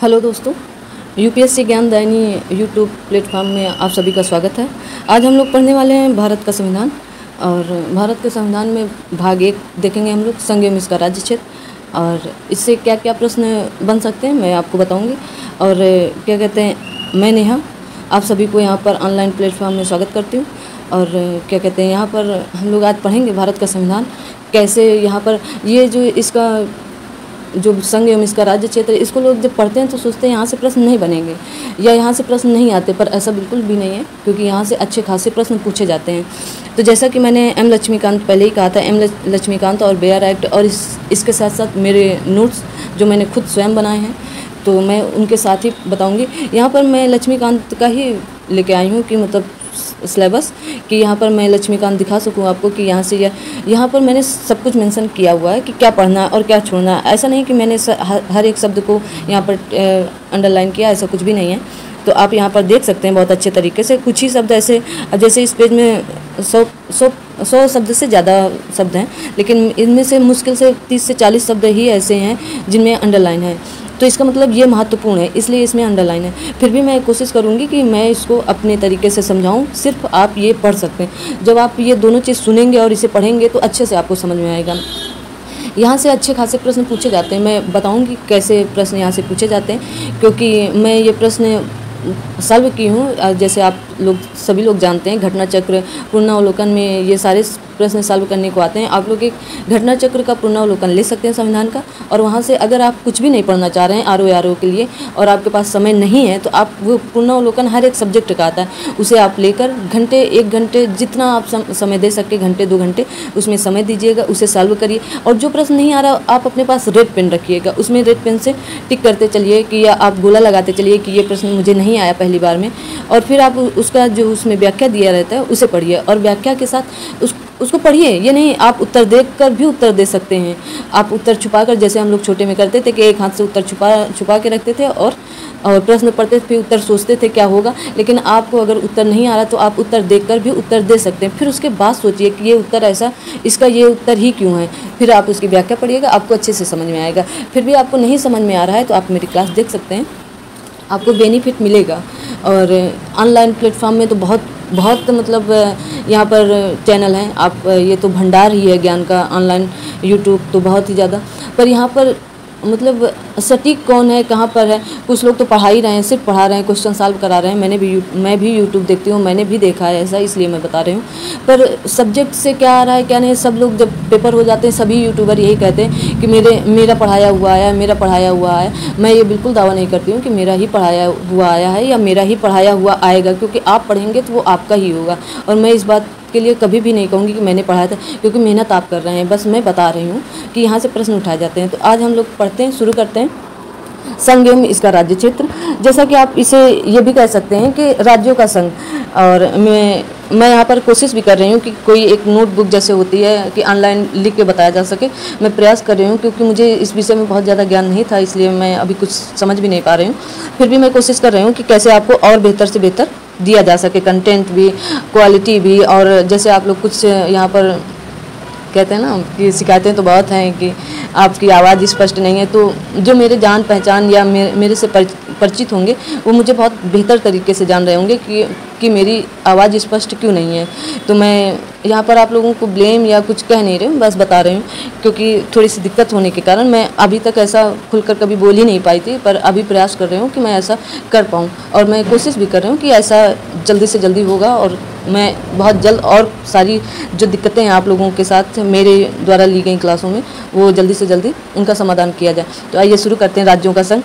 Hello दोस्तों, UPSC ज्ञानदायिनी YouTube platform में आप सभी का स्वागत है। आज हम लोग पढ़ने वाले हैं भारत का संविधान। और भारत के संविधान में भाग 1 देखेंगे हम लोग, संघ एवं इसका राज्य क्षेत्र। और इससे क्या क्या प्रश्न बन सकते हैं मैं आपको बताऊंगी। और क्या कहते हैं, मैं नेहा आप सभी को यहाँ पर ऑनलाइन प्लेटफॉर्म में स्वागत करती हूँ। और क्या कहते हैं, यहाँ पर हम लोग आज पढ़ेंगे भारत का संविधान कैसे। यहाँ पर ये जो इसका जो संघ एवं इसका राज्य क्षेत्र, इसको लोग जब पढ़ते हैं तो सोचते हैं यहाँ से प्रश्न नहीं बनेंगे या यहाँ से प्रश्न नहीं आते, पर ऐसा बिल्कुल भी नहीं है, क्योंकि यहाँ से अच्छे खासे प्रश्न पूछे जाते हैं। तो जैसा कि मैंने एम लक्ष्मीकांत पहले ही कहा था, एम लक्ष्मीकांत और बेयर एक्ट, और इसके साथ साथ मेरे नोट्स जो मैंने खुद स्वयं बनाए हैं, तो मैं उनके साथ ही बताऊँगी। यहाँ पर मैं लक्ष्मीकांत का ही लेके आई हूँ कि मतलब सिलेबस, कि यहाँ पर मैं लक्ष्मीकांत दिखा सकूँ आपको कि यहाँ से यहाँ पर मैंने सब कुछ मेंशन किया हुआ है कि क्या पढ़ना और क्या छोड़ना। ऐसा नहीं कि मैंने हर एक शब्द को यहाँ पर अंडरलाइन किया, ऐसा कुछ भी नहीं है। तो आप यहाँ पर देख सकते हैं बहुत अच्छे तरीके से। कुछ ही शब्द ऐसे, जैसे इस पेज में 100 शब्द से ज़्यादा शब्द हैं, लेकिन इनमें से मुश्किल से 30 से 40 शब्द ही ऐसे हैं जिनमें अंडरलाइन है। तो इसका मतलब ये महत्वपूर्ण है, इसलिए इसमें अंडरलाइन है। फिर भी मैं कोशिश करूँगी कि मैं इसको अपने तरीके से समझाऊँ। सिर्फ आप ये पढ़ सकते हैं। जब आप ये दोनों चीज़ सुनेंगे और इसे पढ़ेंगे तो अच्छे से आपको समझ में आएगा। यहाँ से अच्छे खासे प्रश्न पूछे जाते हैं। मैं बताऊँगी कैसे प्रश्न यहाँ से पूछे जाते हैं, क्योंकि मैं ये प्रश्न सॉल्व की हूँ। जैसे आप लोग सभी लोग जानते हैं, घटना चक्र, पुनरावलोकन में ये सारे प्रश्न सॉल्व करने को आते हैं। आप लोग एक घटना चक्र का पुनरावलोकन ले सकते हैं संविधान का, और वहाँ से अगर आप कुछ भी नहीं पढ़ना चाह रहे हैं आरओ के लिए, और आपके पास समय नहीं है, तो आप वो पुनरावलोकन हर एक सब्जेक्ट का आता है, उसे आप लेकर घंटे 1 घंटे जितना आप समय दे सके, घंटे 2 घंटे उसमें समय दीजिएगा, उसे सॉल्व करिए। और जो प्रश्न नहीं आ रहा, आप अपने पास रेड पेन रखिएगा, उसमें रेड पेन से टिक करते चलिए कि, या आप गोला लगाते चलिए कि ये प्रश्न मुझे नहीं आया पहली बार में। और फिर आप उसका जो उसमें व्याख्या दिया रहता है उसे पढ़िए, और व्याख्या के साथ उसको पढ़िए। ये नहीं, आप उत्तर देखकर भी उत्तर दे सकते हैं। आप उत्तर छुपाकर, जैसे हम लोग छोटे में करते थे कि एक हाथ से उत्तर छुपा के रखते थे और प्रश्न पढ़ते थे, फिर उत्तर सोचते थे क्या होगा। लेकिन आपको अगर उत्तर नहीं आ रहा तो आप उत्तर देखकर भी उत्तर दे सकते हैं। फिर उसके बाद सोचिए कि ये उत्तर ऐसा, इसका ये उत्तर ही क्यों है। फिर आप उसकी व्याख्या पढ़िएगा, आपको अच्छे से समझ में आएगा। फिर भी आपको नहीं समझ में आ रहा है तो आप मेरी क्लास देख सकते हैं, आपको बेनिफिट मिलेगा। और ऑनलाइन प्लेटफॉर्म में तो बहुत मतलब यहाँ पर चैनल हैं। आप ये तो भंडार ही है ज्ञान का, ऑनलाइन यूट्यूब तो बहुत ही ज़्यादा। पर यहाँ पर मतलब सटीक कौन है, कहाँ पर है। कुछ लोग तो पढ़ा ही रहे हैं, सिर्फ पढ़ा रहे हैं, क्वेश्चन सॉल्व करा रहे हैं। मैं भी यूट्यूब देखती हूँ, मैंने भी देखा है ऐसा, इसलिए मैं बता रही हूँ। पर सब्जेक्ट से क्या आ रहा है क्या नहीं, सब लोग जब पेपर हो जाते हैं सभी यूट्यूबर यही कहते हैं कि मेरा पढ़ाया हुआ आया, मेरा पढ़ाया हुआ आया। मैं ये बिल्कुल दावा नहीं करती हूँ कि मेरा ही पढ़ाया हुआ आया है या मेरा ही पढ़ाया हुआ आएगा, क्योंकि आप पढ़ेंगे तो वो आपका ही होगा। और मैं इस बात के लिए कभी भी नहीं कहूँगी कि मैंने पढ़ाया था, क्योंकि मेहनत आप कर रहे हैं। बस मैं बता रही हूँ कि यहाँ से प्रश्न उठाए जाते हैं। तो आज हम लोग पढ़ते हैं, शुरू करते हैं संघ एवं इसका राज्य क्षेत्र। जैसा कि आप इसे ये भी कह सकते हैं कि राज्यों का संघ। और मैं यहाँ पर कोशिश भी कर रही हूँ कि कोई एक नोटबुक जैसे होती है कि ऑनलाइन लिख के बताया जा सके। मैं प्रयास कर रही हूँ, क्योंकि मुझे इस विषय में बहुत ज़्यादा ज्ञान नहीं था, इसलिए मैं अभी कुछ समझ भी नहीं पा रही हूँ। फिर भी मैं कोशिश कर रही हूँ कि कैसे आपको और बेहतर से बेहतर दिया जा सके, कंटेंट भी, क्वालिटी भी। और जैसे आप लोग कुछ यहाँ पर कहते हैं ना कि शिकायतें तो बहुत हैं कि आपकी आवाज़ स्पष्ट नहीं है, तो जो मेरे जान पहचान या मेरे से परिचित होंगे वो मुझे बहुत बेहतर तरीके से जान रहे होंगे कि मेरी आवाज़ स्पष्ट क्यों नहीं है। तो मैं यहाँ पर आप लोगों को ब्लेम या कुछ कह नहीं रही हूँ, बस बता रही हूँ, क्योंकि थोड़ी सी दिक्कत होने के कारण मैं अभी तक ऐसा खुलकर कभी बोल ही नहीं पाई थी। पर अभी प्रयास कर रही हूँ कि मैं ऐसा कर पाऊँ, और मैं कोशिश भी कर रही हूँ कि ऐसा जल्दी से जल्दी होगा। और मैं बहुत जल्द और सारी जो दिक्कतें हैं आप लोगों के साथ मेरे द्वारा ली गई क्लासों में, वो जल्दी से जल्दी उनका समाधान किया जाए। तो आइए शुरू करते हैं राज्यों का संघ।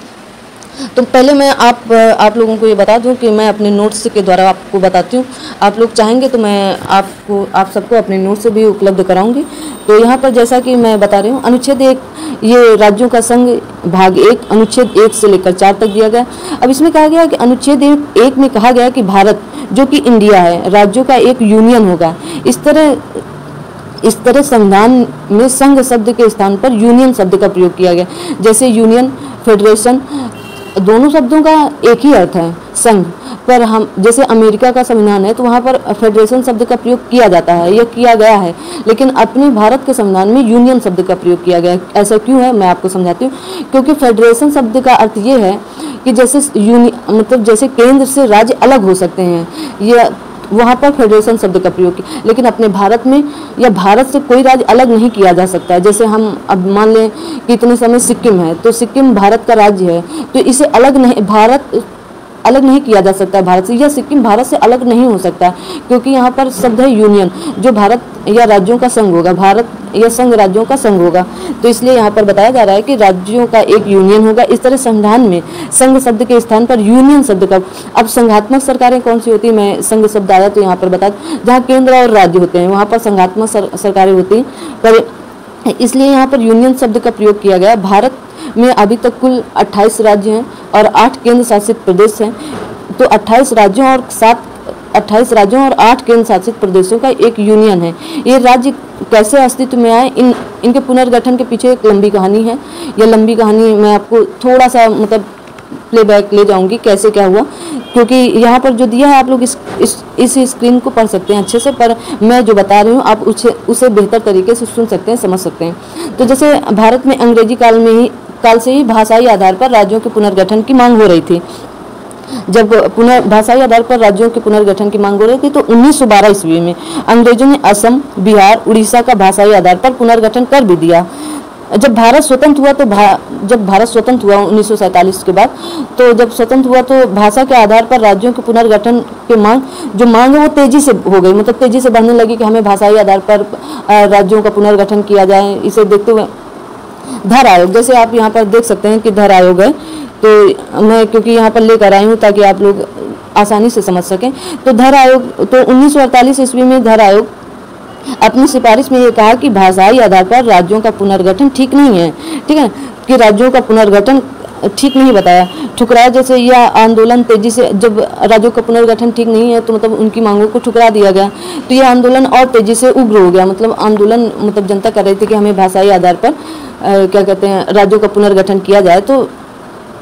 तो पहले मैं आप लोगों को ये बता दूं कि मैं अपने नोट्स के द्वारा आपको बताती हूँ। आप लोग चाहेंगे तो मैं आप सबको अपने नोट्स भी उपलब्ध कराऊंगी। तो यहाँ पर जैसा कि मैं बता रही हूँ, अनुच्छेद 1, ये राज्यों का संघ भाग 1, अनुच्छेद 1 से लेकर 4 तक दिया गया। अब इसमें कहा गया कि अनुच्छेद 1 में कहा गया कि भारत जो कि इंडिया है, राज्यों का एक यूनियन होगा। इस तरह संविधान में संघ शब्द के स्थान पर यूनियन शब्द का प्रयोग किया गया। जैसे यूनियन, फेडरेशन, दोनों शब्दों का एक ही अर्थ है, संघ। पर हम जैसे अमेरिका का संविधान है तो वहाँ पर फेडरेशन शब्द का प्रयोग किया जाता है या किया गया है, लेकिन अपने भारत के संविधान में यूनियन शब्द का प्रयोग किया गया है। ऐसा क्यों है मैं आपको समझाती हूँ। क्योंकि फेडरेशन शब्द का अर्थ ये है कि जैसे मतलब जैसे केंद्र से राज्य अलग हो सकते हैं, ये वहाँ पर फेडरेशन शब्द का प्रयोग किया। लेकिन अपने भारत में या भारत से कोई राज्य अलग नहीं किया जा सकता है। जैसे हम अब मान लें कि इतने समय सिक्किम है, तो सिक्किम भारत का राज्य है, तो इसे अलग नहीं, भारत अलग नहीं किया जा सकता है भारत से, या सिक्किम भारत से अलग नहीं हो सकता, क्योंकि यहाँ पर शब्द है यूनियन, जो भारत या राज्यों का संघ होगा, भारत या संघ राज्यों का संघ होगा। तो इसलिए यहाँ पर बताया जा रहा है कि राज्यों का एक यूनियन होगा। इस तरह संविधान में संघ शब्द के स्थान पर यूनियन शब्द का, अब संघात्मक सरकारें कौन सी होती है, मैं संघ शब्द आया तो यहाँ पर बता, जहाँ केंद्र और राज्य होते हैं वहाँ पर संघात्मक सरकारें होती हैं, पर इसलिए यहाँ पर यूनियन शब्द का प्रयोग किया गया। भारत में अभी तक कुल 28 राज्य हैं और 8 केंद्र शासित प्रदेश हैं। तो 28 राज्यों और 8 केंद्र शासित प्रदेशों का एक यूनियन है। ये राज्य कैसे अस्तित्व में आए, इनके पुनर्गठन के पीछे एक लंबी कहानी है। यह लंबी कहानी मैं आपको थोड़ा सा मतलब प्लेबैक ले जाऊंगी कैसे क्या हुआ, क्योंकि यहाँ पर जो दिया है आप लोग इस स्क्रीन को पढ़ सकते हैं अच्छे से, पर मैं जो बता रही हूँ आप उसे बेहतर तरीके से सुन सकते हैं, समझ सकते हैं। तो जैसे भारत में अंग्रेजी काल से ही भाषाई आधार पर राज्यों के पुनर्गठन की मांग हो रही थी। जब भाषाई आधार पर राज्यों के पुनर्गठन की मांग हो रही थी तो 1912 ईस्वी में अंग्रेजों ने असम, बिहार, उड़ीसा का भाषाई आधार पर पुनर्गठन कर भी दिया। जब भारत स्वतंत्र हुआ तो जब भारत स्वतंत्र हुआ 1947 के बाद, तो जब स्वतंत्र हुआ तो भाषा के आधार पर राज्यों के पुनर्गठन की मांग है वो तेजी से हो गई, मतलब तेजी से बढ़ने लगी कि हमें भाषाई आधार पर राज्यों का पुनर्गठन किया जाए। इसे देखते हुए धर आयोग, जैसे आप यहाँ पर देख सकते हैं कि धर आयोग है, तो मैं क्योंकि यहाँ पर लेकर आई हूँ ताकि आप लोग आसानी से समझ सकें। तो धर आयोग, तो 1948 ईस्वी में धर आयोग अपनी सिफारिश में ये कहा कि भाषाई आधार पर राज्यों का पुनर्गठन ठीक नहीं है, ठीक है, कि राज्यों का पुनर्गठन ठीक नहीं बताया, ठुकराया। जैसे यह आंदोलन तेजी से, जब राज्यों का पुनर्गठन ठीक नहीं है तो मतलब उनकी मांगों को ठुकरा दिया गया, तो यह आंदोलन और तेजी से उग्र हो गया। मतलब आंदोलन, मतलब जनता कर रही थी कि हमें भाषाई आधार पर क्या कहते हैं राज्यों का पुनर्गठन किया जाए, तो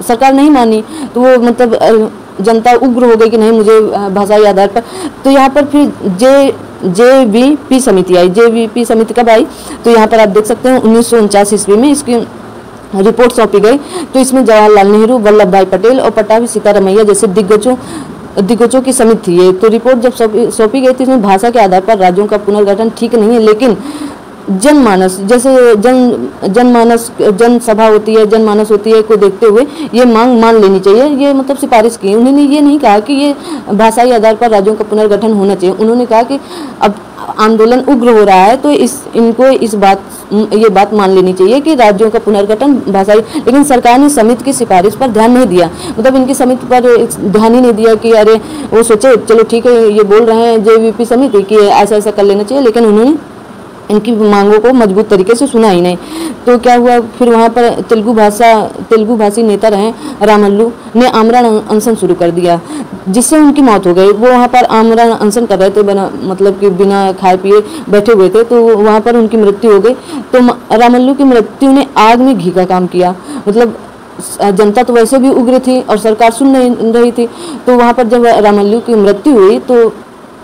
सरकार नहीं मानी, तो वो मतलब जनता उग्र हो गई कि नहीं मुझे भाषाई आधार पर। तो यहाँ पर फिर JVP समिति आई। JVP समिति कब आई, तो यहाँ पर आप देख सकते हैं 1949 ईस्वी में इसकी रिपोर्ट सौंपी गई। तो इसमें जवाहरलाल नेहरू, वल्लभ भाई पटेल और पट्टाभी सीतारामैया जैसे दिग्गजों की समिति थी ये। तो रिपोर्ट जब सौंपी गई थी, इसमें भाषा के आधार पर राज्यों का पुनर्गठन ठीक नहीं है, लेकिन जनमानस, जैसे जनसभा होती है, जनमानस होती है, को देखते हुए ये मांग मान लेनी चाहिए, ये मतलब सिफारिश की। उन्होंने ये नहीं कहा कि ये भाषाई आधार पर राज्यों का पुनर्गठन होना चाहिए, उन्होंने कहा कि अब आंदोलन उग्र हो रहा है तो इनको ये बात मान लेनी चाहिए कि राज्यों का पुनर्गठन भाषाई। लेकिन सरकार ने समिति की सिफारिश पर ध्यान नहीं दिया, मतलब इनकी समिति पर ध्यान ही नहीं दिया कि अरे वो सोचे चलो ठीक है ये बोल रहे हैं JVP समिति कि ऐसा ऐसा कर लेना चाहिए, लेकिन उन्होंने इनकी मांगों को मजबूत तरीके से सुना ही नहीं। तो क्या हुआ, फिर वहाँ पर तेलुगु भाषी नेता रहे रामल्लू ने आमरण अनशन शुरू कर दिया, जिससे उनकी मौत हो गई। वो वहाँ पर आमरण अनशन कर रहे थे, मतलब कि बिना खाए पिए बैठे हुए थे, तो वहाँ पर उनकी मृत्यु हो गई। तो रामल्लू की मृत्यु ने आग में घी का काम किया, मतलब जनता तो वैसे भी उग्र थी और सरकार सुन नहीं रही थी। तो वहाँ पर जब रामल्लू की मृत्यु हुई तो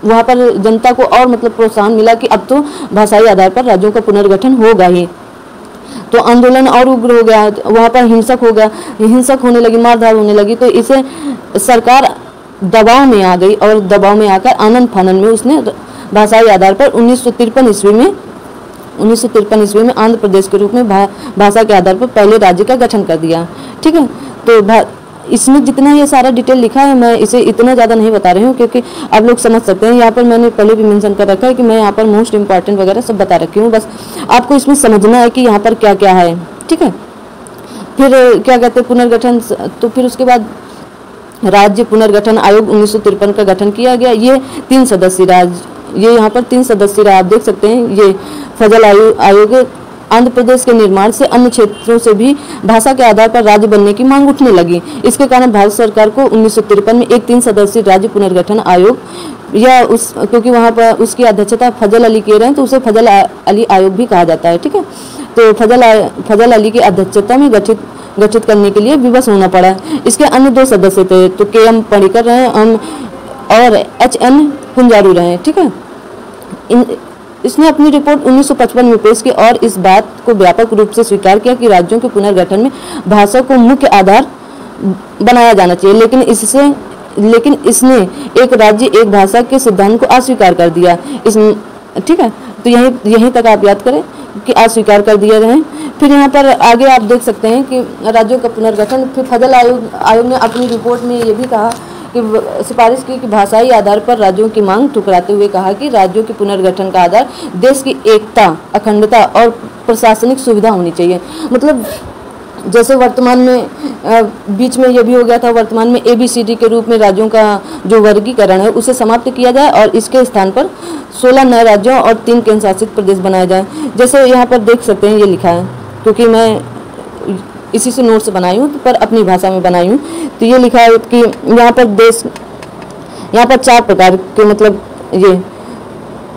वहाँ पर जनता को और मतलब प्रोत्साहन मिला कि अब तो भाषाई आधार पर राज्यों का पुनर्गठन होगा ही। तो आंदोलन और उग्र हो गया, वहाँ पर हिंसक होने लगी, मारधाड़ होने लगी। तो इसे सरकार दबाव में आ गई और दबाव में आकर आनंद फानन में उसने भाषाई आधार पर 1953 ईस्वी में आंध्र प्रदेश के रूप में भाषा के आधार पर पहले राज्य का गठन कर दिया। ठीक है, तो इसमें जितना ये सारा डिटेल लिखा है मैं इसे इतना ज़्यादा नहीं बता रही हूँ क्योंकि आप लोग समझ सकते हैं। यहाँ पर मैंने पहले भी मेंशन कर रखा है कि मैं यहाँ पर मोस्ट इम्पॉर्टेंट वगैरह सब बता रखी हूँ, बस आपको इसमें समझना है कि यहाँ पर क्या क्या है। ठीक है, फिर क्या कहते हैं पुनर्गठन, तो फिर उसके बाद राज्य पुनर्गठन आयोग 1953 का गठन किया गया। ये 3 सदस्यीय ये यहाँ पर 3 सदस्यीय आप देख सकते हैं। ये फजल आयोग आंध्र प्रदेश के निर्माण से अन्य क्षेत्रों से भी भाषा के आधार पर राज्य बनने की मांग उठने लगी। इसके कारण भारत सरकार को 1953 में एक 3 सदस्यीय राज्य पुनर्गठन आयोग या क्योंकि वहाँ पर उसकी अध्यक्षता फजल अली किए रहे तो उसे फजल अली आयोग भी कहा जाता है। ठीक है, तो फजल अली की अध्यक्षता में गठित करने के लिए विवश होना पड़ा। इसके अन्य 2 सदस्य थे, तो KM पर्रिकर रहे और HN कुंजारू रहे। ठीक है, इसने अपनी रिपोर्ट 1955 में पेश की और इस बात को व्यापक रूप से स्वीकार किया कि राज्यों के पुनर्गठन में भाषा को मुख्य आधार बनाया जाना चाहिए, लेकिन इसने एक राज्य एक भाषा के सिद्धांत को अस्वीकार कर दिया। इस ठीक है, तो यहीं तक आप याद करें कि अस्वीकार कर दिया गए। फिर यहाँ पर आगे आप देख सकते हैं कि राज्यों का पुनर्गठन। फिर फजल आयोग ने अपनी रिपोर्ट में ये भी कहा कि सिफारिश की कि भाषाई आधार पर राज्यों की मांग ठुकराते हुए कहा कि राज्यों के पुनर्गठन का आधार देश की एकता, अखंडता और प्रशासनिक सुविधा होनी चाहिए। मतलब जैसे वर्तमान में बीच में ये भी हो गया था, वर्तमान में ABCD के रूप में राज्यों का जो वर्गीकरण है उसे समाप्त किया जाए और इसके स्थान पर 16 नए राज्यों और 3 केंद्र शासित प्रदेश बनाए जाए। जैसे यहाँ पर देख सकते हैं, ये लिखा है, क्योंकि मैं इसी से नोट्स बनाई हूँ पर अपनी भाषा में बनाई हूँ। तो ये लिखा है कि यहाँ पर 4 प्रकार के, मतलब ये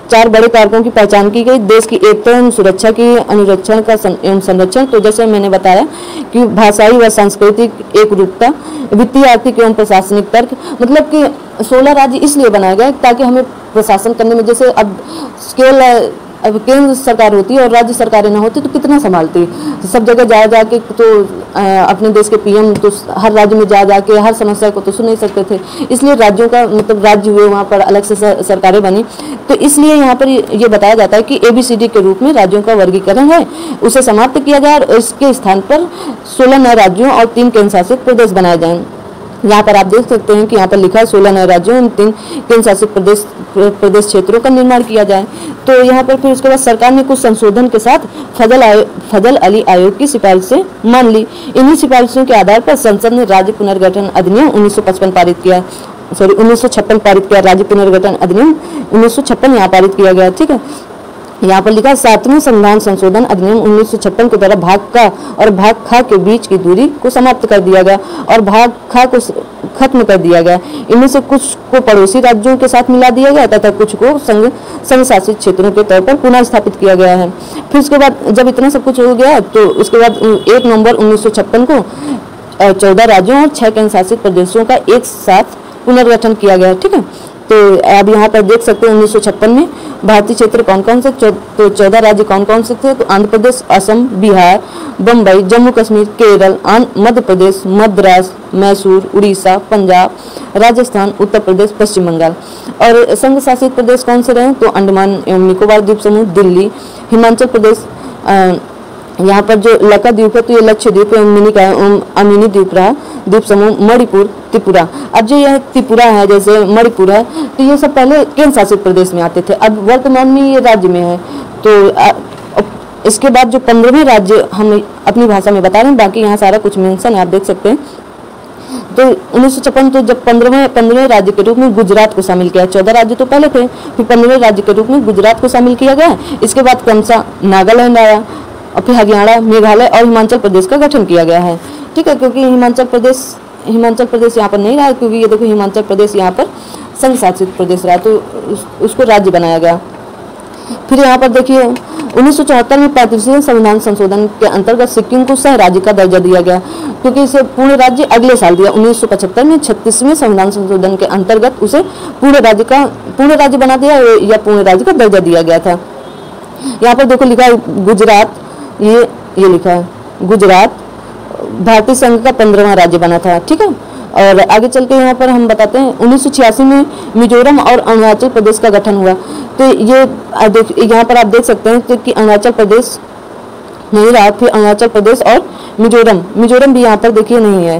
4 बड़े कारकों की पहचान की गई। देश की एकता एवं सुरक्षा की अनुरक्षण का एवं संरक्षण। तो जैसे मैंने बताया कि भाषाई व सांस्कृतिक एकरूपता, वित्तीय, आर्थिक एवं प्रशासनिक तर्क। मतलब कि 16 राज्य इसलिए बनाए गए ताकि हमें प्रशासन करने में, जैसे अब केंद्र सरकार होती और राज्य सरकारें ना होती तो कितना संभालती। सब जगह जा के तो अपने देश के PM तो हर राज्य में जा के हर समस्या को तो सुन नहीं सकते थे। इसलिए राज्यों का मतलब राज्य हुए, वहाँ पर अलग से सरकारें बनी। तो इसलिए यहाँ पर ये बताया जाता है कि ABCD के रूप में राज्यों का वर्गीकरण है उसे समाप्त किया जाए और इसके स्थान पर 16 नए राज्यों और 3 केंद्र शासित प्रदेश बनाए जाएं। यहाँ पर आप देख सकते हैं कि यहाँ पर लिखा है 16 नए राज्यों और 3 केंद्र शासित प्रदेश क्षेत्रों का निर्माण किया जाए। तो यहाँ पर फिर उसके बाद सरकार ने कुछ संशोधन के साथ फजल अली आयोग की सिफारिशें मान ली। इन्हीं सिफारिशों के आधार पर संसद ने राज्य पुनर्गठन अधिनियम 1956 पारित किया। 1956 पारित किया। राज्य पुनर्गठन अधिनियम 1956 यहाँ पारित किया गया। ठीक है, यहाँ पर लिखा 7वें संविधान संशोधन अधिनियम 1956 के द्वारा भाग का और भाग खा के बीच की दूरी को समाप्त कर दिया गया और भाग खा को खत्म कर दिया गया। इनमें से कुछ को पड़ोसी राज्यों के साथ मिला दिया गया तथा कुछ को संघ शासित क्षेत्रों के तौर पर पुनः स्थापित किया गया है। फिर उसके बाद जब इतना सब कुछ हो गया तो उसके बाद 1 नवंबर 1956 को 14 राज्यों और 6 केंद्र शासित प्रदेशों का एक साथ पुनर्गठन किया गया। ठीक है, तो अब यहाँ पर देख सकते हैं 1956 में भारतीय क्षेत्र कौन कौन से, तो 14 राज्य कौन कौन से थे, तो आंध्र प्रदेश, असम, बिहार, बम्बई, जम्मू कश्मीर, केरल, मध्य प्रदेश, मद्रास, मैसूर, उड़ीसा, पंजाब, राजस्थान, उत्तर प्रदेश, पश्चिम बंगाल। और संघ शासित प्रदेश कौन से रहे, तो अंडमान एवं निकोबार द्वीप समूह, दिल्ली, हिमाचल प्रदेश, यहाँ पर जो लक्षद्वीप है तो ये लक्षद्वीप अमीनी द्वीप रहा, द्वीप समूह, मणिपुर, त्रिपुरा। अब जो यह त्रिपुरा है, जैसे मणिपुर है, तो ये सब पहले केंद्र शासित प्रदेश में आते थे, अब वर्तमान में ये राज्य में है। तो इसके बाद जो 15वें राज्य हम अपनी भाषा में बता रहे हैं, बाकी यहाँ सारा कुछ मेंशन है, आप देख सकते हैं। तो 1956 तो जब 15वें राज्य के रूप में गुजरात को शामिल किया। 14 राज्य तो पहले थे, फिर 15वें राज्य के रूप में गुजरात को शामिल किया गया। इसके बाद क्रमशः नागालैंड आया और फिर हरियाणा, मेघालय और हिमाचल प्रदेश का गठन किया गया है। ठीक है, क्योंकि हिमाचल प्रदेश यहाँ पर नहीं रहा, क्योंकि ये देखो हिमाचल प्रदेश यहाँ पर संघ शासित प्रदेश रहा, तो उसको राज्य बनाया गया। फिर यहाँ पर देखिए 1974 में 35वें संविधान संशोधन के अंतर्गत सिक्किम को सह राज्य का दर्जा दिया गया, क्योंकि इसे पूर्ण राज्य अगले साल दिया। 1975 में 36वें संविधान संशोधन के अंतर्गत उसे पूर्ण राज्य बना दिया या पूर्ण राज्य का दर्जा दिया गया था। यहाँ पर देखो लिखा है गुजरात, ये लिखा है गुजरात भारतीय संघ का 15वां राज्य बना था। ठीक है, और आगे चल के यहाँ पर हम बताते हैं 1986 में मिजोरम और अरुणाचल प्रदेश का गठन हुआ। तो ये यहाँ पर आप देख सकते हैं तो कि अरुणाचल प्रदेश नहीं रहा, फिर अरुणाचल प्रदेश और मिजोरम भी यहाँ पर देखिए नहीं है,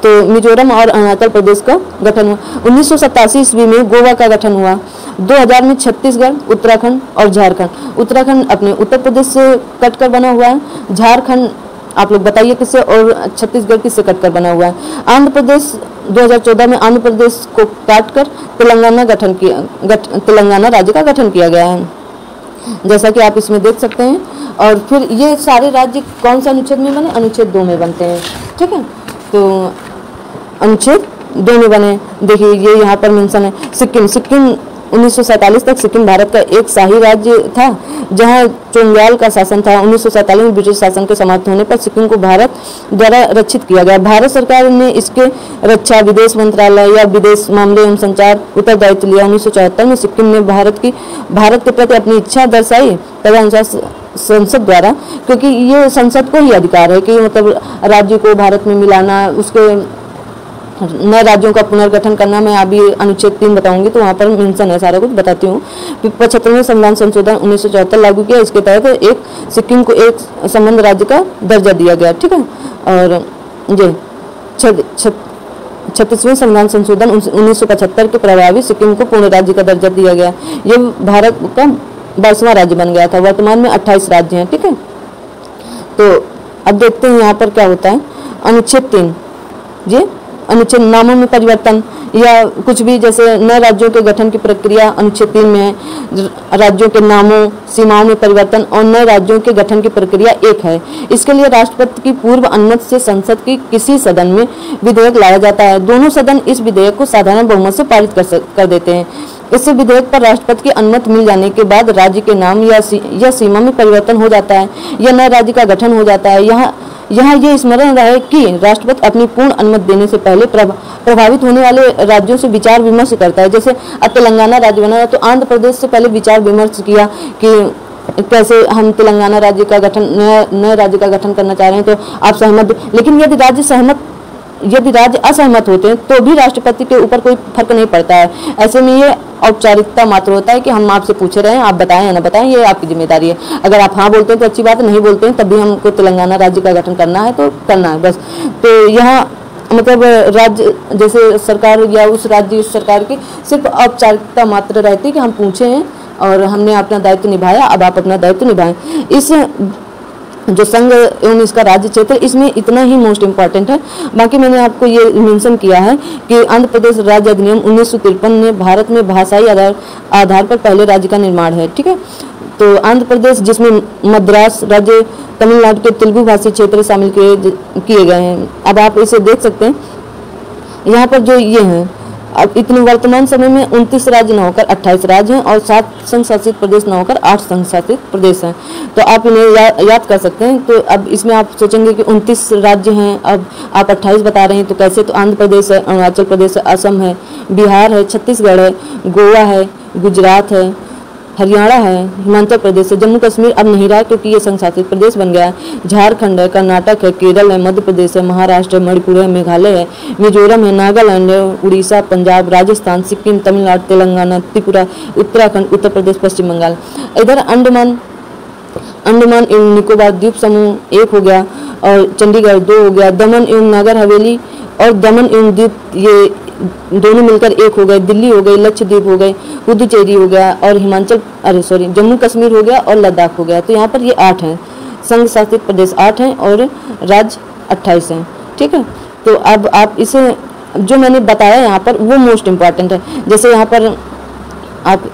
तो मिजोरम और अरुणाचल प्रदेश का गठन हुआ। 1987 ईस्वी में गोवा का गठन हुआ। 2000 में छत्तीसगढ़, उत्तराखंड और झारखंड। उत्तराखंड अपने उत्तर प्रदेश से कटकर बना हुआ है, झारखंड आप लोग बताइए किससे, और छत्तीसगढ़ किससे कटकर बना हुआ है। आंध्र प्रदेश 2014 में आंध्र प्रदेश को काटकर तेलंगाना राज्य का गठन किया गया है, जैसा कि आप इसमें देख सकते हैं। और फिर ये सारे राज्य कौन से अनुच्छेद में बने, अनुच्छेद 2 में बनते हैं। ठीक है, तो अनुच्छेद 2 में बने। देखिए ये यहाँ पर मेंशन है सिक्किम 1947 तक सिक्किम भारत का एक शाही राज्य था, जहां चोंग्याल का शासन था। 1947 में ब्रिटिश शासन के समाप्त होने पर सिक्किम को भारत द्वारा रक्षित किया गया। भारत सरकार ने इसके रक्षा, विदेश मंत्रालय या विदेश मामले एवं संचार उत्तरदायित्व लिया। 1974 में सिक्किम ने भारत के प्रति अपनी इच्छा दर्शाई, तदनुसार संसद द्वारा, क्योंकि ये संसद को ही अधिकार है कि मतलब राज्य को भारत में मिलाना, उसके नए राज्यों का पुनर्गठन करना, मैं अभी अनुच्छेद 3 बताऊंगी तो वहाँ पर मेंशन है, सारा कुछ बताती हूँ। 75वें संविधान संशोधन 1974 लागू किया। इसके तहत एक सिक्किम को एक संबंध राज्य का दर्जा दिया गया, ठीक है। और ये 36वें संविधान संशोधन 1975 के प्रभावी सिक्किम को पूर्ण राज्य का दर्जा दिया गया। ये भारत का 22वां राज्य बन गया था। वर्तमान में 28 राज्य हैं, ठीक है। तो अब देखते हैं यहाँ पर क्या होता है। अनुच्छेद 3, ये अनुच्छेद नामों में परिवर्तन या कुछ भी, जैसे नए राज्यों के गठन की प्रक्रिया अनुच्छेद 3 में है। राज्यों के नामों, सीमाओं में परिवर्तन और नए राज्यों के गठन की प्रक्रिया एक है। इसके लिए राष्ट्रपति की पूर्व अनुमति से संसद की किसी सदन में विधेयक लाया जाता है। दोनों सदन इस विधेयक को साधारण बहुमत से पारित कर देते हैं। इससे विधेयक पर राष्ट्रपति की अनुमति मिल जाने के बाद राज्य के नाम या सीमा में परिवर्तन हो जाता है या नए राज्य का गठन हो जाता है। यहाँ ये स्मरण रहे कि राष्ट्रपति अपनी पूर्ण अनुमति देने से पहले प्रभावित होने वाले राज्यों से विचार विमर्श करता है। जैसे अब तेलंगाना राज्य बना तो आंध्र प्रदेश से पहले विचार विमर्श किया कि कैसे हम तेलंगाना राज्य का गठन, नए राज्य का गठन करना चाह रहे हैं, तो आप सहमत। लेकिन यदि राज्य असहमत होते हैं तो भी राष्ट्रपति के ऊपर कोई फर्क नहीं पड़ता है। ऐसे में ये औपचारिकता मात्र होता है कि हम आपसे पूछ रहे हैं, आप बताएं या ना बताएं, ये आपकी जिम्मेदारी है। अगर आप हाँ बोलते हैं तो अच्छी बात है, नहीं बोलते हैं तब भी हमको तेलंगाना राज्य का गठन करना है तो करना है, बस। तो यहाँ मतलब राज्य जैसे सरकार या उस राज्य सरकार की सिर्फ औपचारिकता मात्र रहती है कि हम पूछे हैं और हमने अपना दायित्व निभाया, अब आप अपना दायित्व निभाएं। इस जो संघ एवं इसका राज्य क्षेत्र, इसमें इतना ही मोस्ट इम्पॉर्टेंट है। बाकी मैंने आपको ये मेंशन किया है कि आंध्र प्रदेश राज्य अधिनियम 1953 ने भारत में भाषाई आधार पर पहले राज्य का निर्माण है, ठीक है। तो आंध्र प्रदेश, जिसमें मद्रास राज्य, तमिलनाडु के तेलुगु भाषी क्षेत्र शामिल किए गए हैं। अब आप इसे देख सकते हैं यहाँ पर जो ये हैं। अब इतने वर्तमान समय में 29 राज्य न होकर 28 राज्य हैं और 7 संघ शासित प्रदेश न होकर 8 संघ शासित प्रदेश हैं। तो आप इन्हें याद कर सकते हैं। तो अब इसमें आप सोचेंगे कि 29 राज्य हैं, अब आप 28 बता रहे हैं तो कैसे। तो आंध्र प्रदेश है, अरुणाचल प्रदेश है, असम है, बिहार है, छत्तीसगढ़ है, गोवा है, गुजरात है, हरियाणा है, हिमाचल प्रदेश है, जम्मू कश्मीर अब नहीं रहा क्योंकि ये संघ शासित प्रदेश बन गया है, झारखंड है, कर्नाटक है, केरल है, मध्य प्रदेश है, महाराष्ट्र है, मणिपुर है, मेघालय है, मिजोरम है, नागालैंड है, उड़ीसा, पंजाब, राजस्थान, सिक्किम, तमिलनाडु, तेलंगाना, त्रिपुरा, उत्तराखंड, उत्तर प्रदेश, पश्चिम बंगाल। इधर अंडमान एवं निकोबार द्वीप समूह 1 हो गया और चंडीगढ़ 2 हो गया। दमन एवं नागर हवेली और दमन एवं द्वीप ये दोनों मिलकर 1 हो गए। दिल्ली हो गई, लक्षद्वीप हो गए, पुदुचेरी हो गया और जम्मू कश्मीर हो गया और लद्दाख हो गया। तो यहाँ पर ये 8 हैं, संघ शासित प्रदेश 8 हैं और राज्य 28 हैं, ठीक है। तो अब आप इसे जो मैंने बताया यहाँ पर वो मोस्ट इम्पॉर्टेंट है। जैसे यहाँ पर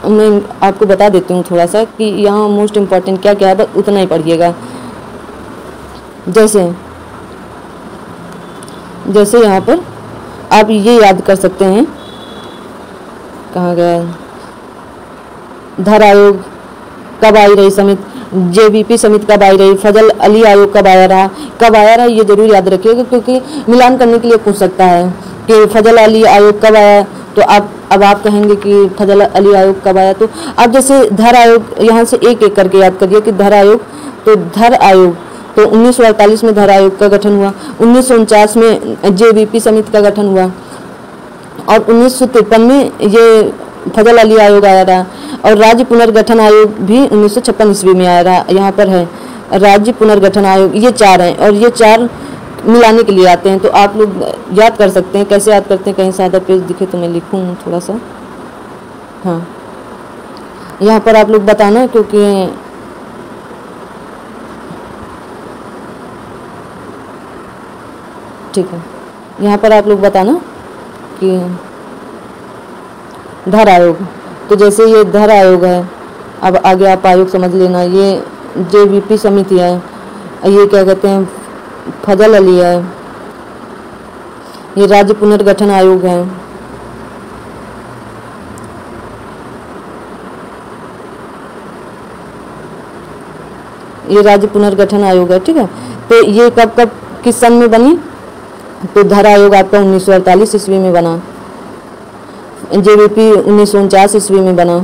मैं आपको बता देती हूँ थोड़ा सा कि यहाँ मोस्ट इम्पॉर्टेंट क्या क्या है, बस उतना ही पढ़िएगा। जैसे यहाँ पर आप ये याद कर सकते हैं, कहाँ गया, धर आयोग कब आई रही समिति, जेबीपी समिति कब आई रही, फजल अली आयोग कब आया रहा, ये जरूर याद रखिएगा क्योंकि मिलान करने के लिए पूछ सकता है कि फजल अली आयोग कब आया। तो अब आप कहेंगे कि फजल अली आयोग कब आया, तो आप जैसे धर आयोग यहाँ से एक एक करके याद करिए कि धर आयोग, तो धर आयोग तो 1948 में धर आयोग का गठन हुआ, 1949 में जेबीपी समिति का गठन हुआ और 1953 में ये फजल अली आयोग आया रहा और राज्य पुनर्गठन आयोग भी 1956 ईस्वी में आया रहा। यहाँ पर है राज्य पुनर्गठन आयोग, ये 4 हैं और ये 4 मिलाने के लिए आते हैं। तो आप लोग याद कर सकते हैं, कैसे याद करते हैं, कहीं सादा पेज दिखे तो मैं लिखूँ थोड़ा सा। हाँ, यहाँ पर आप लोग बताना क्योंकि ठीक है, यहाँ पर आप लोग बताना कि धर आयोग, तो जैसे ये धर आयोग है, अब आगे आप आयोग समझ लेना। ये जेबीपी समिति है, ये क्या कहते हैं फजल अली है, ये राज्य पुनर्गठन आयोग है, ये राज्य पुनर्गठन आयोग है, ठीक है। तो ये कब कब किस सन में बनी, तो धर आयोग आपका 1948 ईस्वी में बना, जेबीपी 1949 ईस्वी में बना,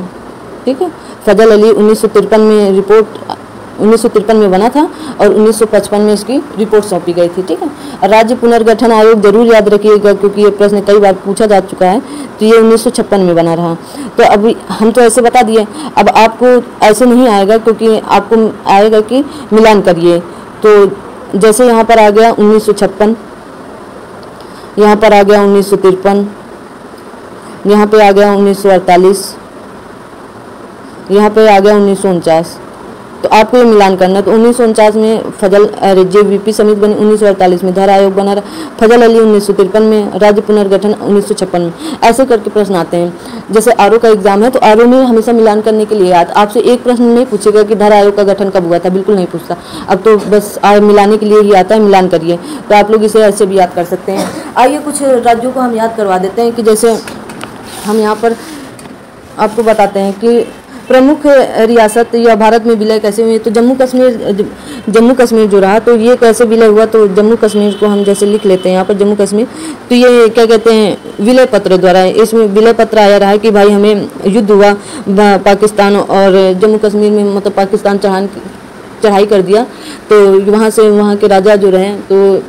ठीक है। फजल अली 1953 में रिपोर्ट 1953 में बना था और 1955 में इसकी रिपोर्ट सौंपी गई थी। ठीक है, राज्य पुनर्गठन आयोग जरूर याद रखिएगा क्योंकि ये प्रश्न कई बार पूछा जा चुका है। तो ये 1956 में बना रहा। तो अब हम तो ऐसे बता दिए, अब आपको ऐसे नहीं आएगा क्योंकि आपको आएगा कि मिलान करिए। तो जैसे यहाँ पर आ गया 1956, यहाँ पर आ गया 1953, यहाँ पे आ गया 1948, यहाँ पे आ गया 1949। तो आपको ये मिलान करना है। तो 1949 में फजल JVP समिति बनी, 1948 में धारा आयोग बना रहा, फजल अली 1953 में, राज्य पुनर्गठन 1956 में। ऐसे करके प्रश्न आते हैं। जैसे आरओ का एग्जाम है तो आरओ में हमेशा मिलान करने के लिए याद, आपसे एक प्रश्न नहीं पूछेगा कि धारा आयोग का गठन कब हुआ था, बिल्कुल नहीं पूछता। अब तो बस मिलाने के लिए ही आता है, मिलान करिए। तो आप लोग इसे ऐसे भी याद कर सकते हैं। आइए कुछ राज्यों को हम याद करवा देते हैं कि जैसे हम यहाँ पर आपको बताते हैं कि प्रमुख रियासत या भारत में विलय कैसे हुए। तो जम्मू कश्मीर जो रहा तो ये कैसे विलय हुआ, तो जम्मू कश्मीर को हम जैसे लिख लेते हैं यहाँ पर जम्मू कश्मीर। तो ये क्या कहते हैं, विलय पत्र द्वारा। इसमें विलय पत्र आया रहा है कि भाई हमें युद्ध हुआ पाकिस्तान और जम्मू कश्मीर में, मतलब पाकिस्तान चढ़ाई कर दिया। तो वहाँ से वहाँ के राजा जो रहे तो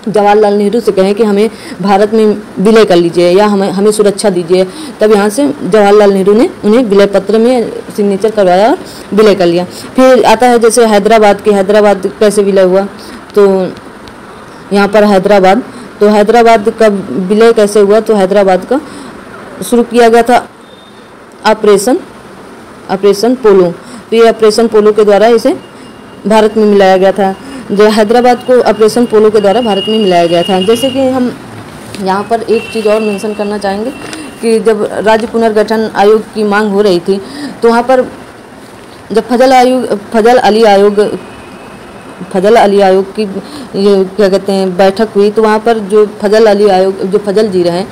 जवाहरलाल नेहरू से कहें कि हमें भारत में विलय कर लीजिए या हमें सुरक्षा दीजिए। तब यहाँ से जवाहरलाल नेहरू ने उन्हें विलय पत्र में सिग्नेचर करवाया और विलय कर लिया। फिर आता है जैसे हैदराबाद कैसे विलय हुआ। तो यहाँ पर हैदराबाद, तो हैदराबाद का विलय कैसे हुआ, तो हैदराबाद का शुरू किया गया था ऑपरेशन पोलो। तो ये ऑपरेशन पोलो के द्वारा इसे भारत में मिलाया गया था। जो हैदराबाद को ऑपरेशन पोलो के द्वारा भारत में मिलाया गया था। जैसे कि हम यहाँ पर एक चीज़ और मेंशन करना चाहेंगे कि जब राज्य पुनर्गठन आयोग की मांग हो रही थी तो वहाँ पर जब फजल अली आयोग की ये क्या कहते हैं बैठक हुई, तो वहाँ पर जो फजल जी रहे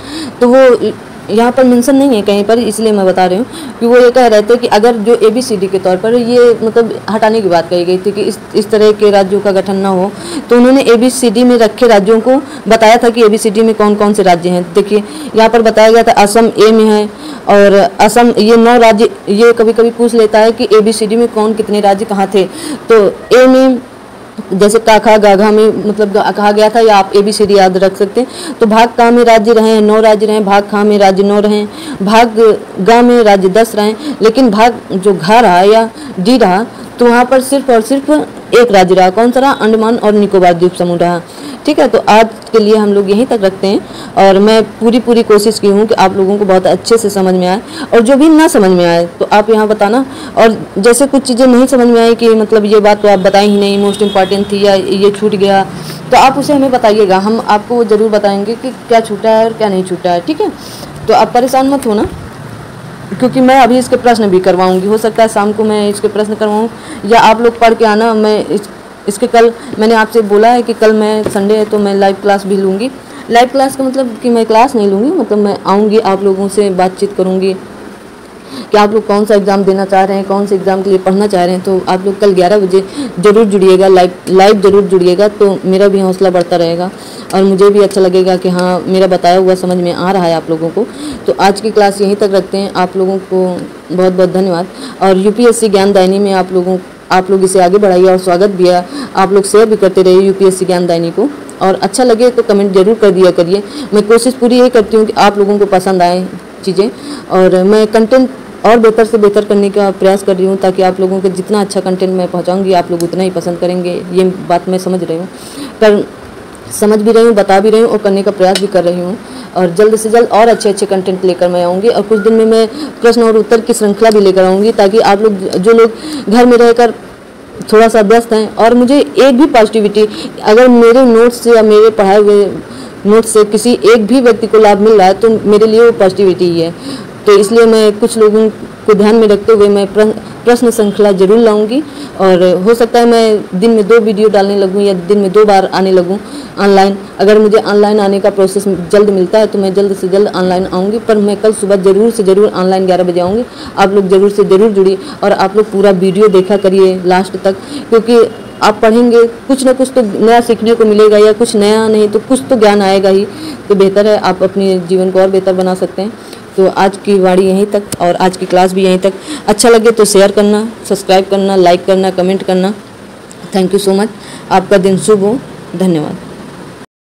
तो वो यहाँ पर मेंशन नहीं है कहीं पर, इसलिए मैं बता रही हूँ कि वो ये कह रहे थे कि अगर जो ABCD के तौर पर ये मतलब हटाने की बात कही गई थी कि इस तरह के राज्यों का गठन ना हो। तो उन्होंने ABCD में रखे राज्यों को बताया था कि ABCD में कौन कौन से राज्य हैं। देखिए यहाँ पर बताया गया था असम A में है और असम ये 9 राज्य, ये कभी कभी पूछ लेता है कि ABCD में कौन कितने राज्य कहाँ थे। तो A में जैसे काखा गाघा में मतलब कहा गया था, या आप ABCD याद रख सकते हैं। तो भाग का में राज्य रहे 9 राज्य रहे, भाग खा में राज्य 9 रहे, भाग गा में राज्य 10 रहे, लेकिन भाग जो घा रहा या डी रहा तो वहाँ पर सिर्फ और सिर्फ एक राज्य रहा। कौन सा रहा, अंडमान और निकोबार द्वीप समूह रहा। ठीक है, तो आज के लिए हम लोग यहीं तक रखते हैं और मैं पूरी कोशिश की हूँ कि आप लोगों को बहुत अच्छे से समझ में आए, और जो भी ना समझ में आए तो आप यहाँ बताना। और जैसे कुछ चीज़ें नहीं समझ में आई कि मतलब ये बात तो आप बताई ही नहीं, मोस्ट इम्पॉर्टेंट थी या ये छूट गया, तो आप उसे हमें बताइएगा, हम आपको ज़रूर बताएंगे कि क्या छूटा है और क्या नहीं छूटा है। ठीक है, तो आप परेशान मत होना क्योंकि मैं अभी इसके प्रश्न भी करवाऊँगी। हो सकता है शाम को मैं इसके प्रश्न करवाऊँ या आप लोग पढ़ के आना। मैं इसके कल मैंने आपसे बोला है कि कल मैं संडे है तो मैं लाइव क्लास भी लूँगी। लाइव क्लास का मतलब कि मैं क्लास नहीं लूँगी, मतलब मैं आऊँगी, आप लोगों से बातचीत करूँगी कि आप लोग कौन सा एग्ज़ाम देना चाह रहे हैं, कौन से एग्ज़ाम के लिए पढ़ना चाह रहे हैं। तो आप लोग कल 11 बजे ज़रूर जुड़िएगा, लाइव ज़रूर जुड़िएगा, तो मेरा भी हौसला बढ़ता रहेगा और मुझे भी अच्छा लगेगा कि हाँ मेरा बताया हुआ समझ में आ रहा है आप लोगों को। तो आज की क्लास यहीं तक रखते हैं। आप लोगों को बहुत बहुत धन्यवाद। और UPSC ज्ञानदायिनी में आप लोग इसे आगे बढ़ाइए और स्वागत भी है। आप लोग शेयर भी करते रहिए UPSC ज्ञानदायिनी को, और अच्छा लगे तो कमेंट जरूर कर दिया करिए। मैं कोशिश पूरी यही करती हूँ कि आप लोगों को पसंद आए चीज़ें, और मैं कंटेंट और बेहतर से बेहतर करने का प्रयास कर रही हूँ ताकि आप लोगों को जितना अच्छा कंटेंट मैं पहुँचाऊँगी आप लोग उतना ही पसंद करेंगे। ये बात मैं समझ रही हूँ, पर समझ भी रही हूँ, बता भी रही हूँ और करने का प्रयास भी कर रही हूँ। और जल्द से जल्द और अच्छे कंटेंट लेकर मैं आऊँगी, और कुछ दिन में मैं प्रश्न और उत्तर की श्रृंखला भी लेकर आऊँगी ताकि आप लोग जो लोग घर में रहकर थोड़ा सा व्यस्त हैं और मुझे एक भी पॉजिटिविटी, अगर मेरे नोट्स से या मेरे पढ़ाए हुए नोट्स से किसी एक भी व्यक्ति को लाभ मिल रहा है तो मेरे लिए वो पॉजिटिविटी ही है। तो इसलिए मैं कुछ लोगों को ध्यान में रखते हुए मैं प्रश्न श्रृंखला जरूर लाऊंगी, और हो सकता है मैं दिन में 2 वीडियो डालने लगूं या दिन में 2 बार आने लगूं ऑनलाइन। अगर मुझे ऑनलाइन आने का प्रोसेस जल्द मिलता है तो मैं जल्द से जल्द ऑनलाइन आऊँगी, पर मैं कल सुबह ज़रूर से ज़रूर ऑनलाइन 11 बजे आऊँगी। आप लोग ज़रूर से ज़रूर जुड़िए और आप लोग पूरा वीडियो देखा करिए लास्ट तक, क्योंकि आप पढ़ेंगे कुछ ना कुछ तो नया सीखने को मिलेगा, या कुछ नया नहीं तो कुछ तो ज्ञान आएगा ही। तो बेहतर है आप अपने जीवन को और बेहतर बना सकते हैं। तो आज की वाणी यहीं तक और आज की क्लास भी यहीं तक। अच्छा लगे तो शेयर करना, सब्सक्राइब करना, लाइक करना, कमेंट करना। Thank you so much. आपका दिन शुभ हो। धन्यवाद।